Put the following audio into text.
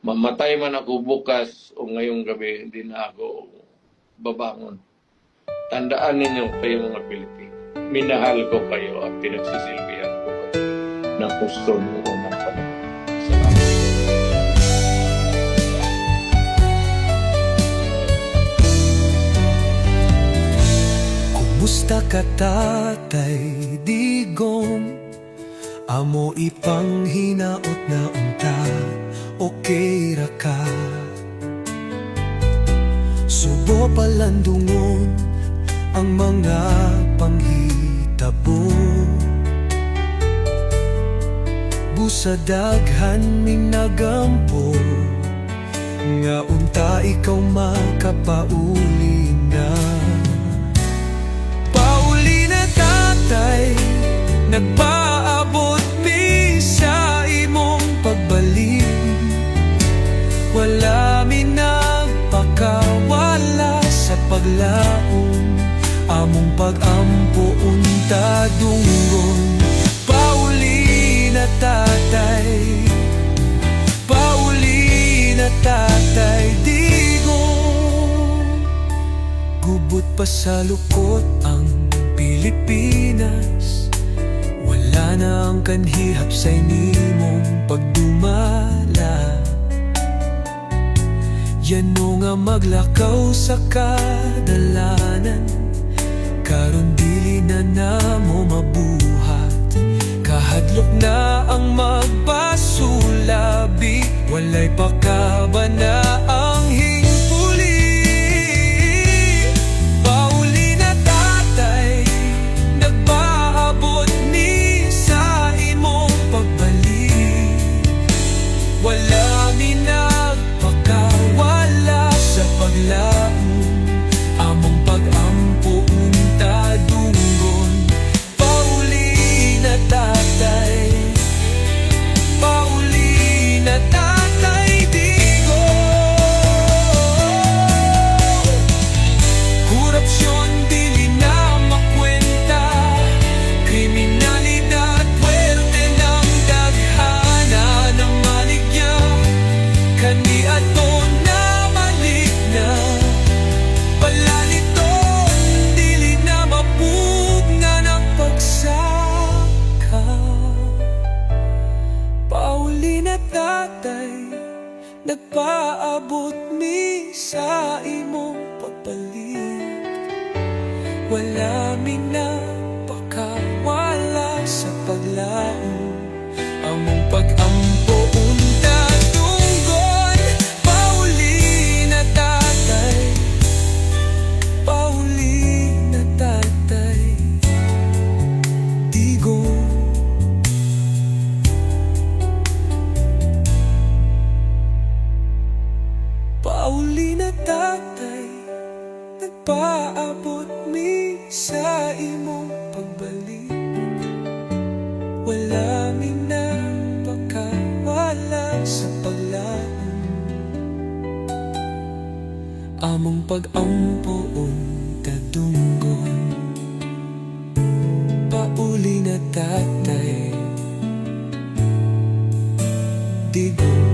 Mamatay man ako bukas o ngayong gabi, hindi na ako babangon. Tandaan ninyo kayo mga Pilipino. Minahal ko kayo at pinagsisilbihan ko kayo ng gusto mo unang panahon. Salamat. Kumusta ka, Tatay Digong? Amo ipang hinaot na unta, okay ra ka? Subo palandungon ang mga panghitabo, busadaghan ning nagampo, nga unta ikaw makapauli na. Pauli na, Tatay, nagpaabot mi sa imong pagbalik. Wala mi nagpakawala sa paglaom, among pag-ampo unta dunggon. Pauli na, Tatay, pauli na, Tatay Digong. Gubot pa sa lukot ang Pilipinas, wala na ang kanhihap sa inimong pagdumala. Yano nga maglakaw sa kadalanan, karon dili na namo mabuhat. Kahadlok na ang magbasulabi, walay pakabana ang hingpuli. Pauli na, Tatay, nagpaabot ni sa imong pagbalik. Wala mi nagpakawala sa paglaom, among pag-ampo unta dunggon. Pauli na, Tatay, pauli na, Tatay Digong. Korupsyon dili na makwenta, kriminalidad puwerte ng daghana ng maligya. Kani aton na maligna, palaliton dili na mapugna ng pagsaka. Pauli na, Tatay, nagpaabot mi sa imong pagbalik. Wala mi nagpakawala sa paglaom, among pag-ampo unta dunggon. Pauli na, Tatay, pauli na, Tatay Digong. Pauli na, Tatay, nagpaabot mi sa imong pagbalik. Wala mi nagpakawala sa paglaom, among pag-ampo unta dunggon. Pauli na, Tatay Digong.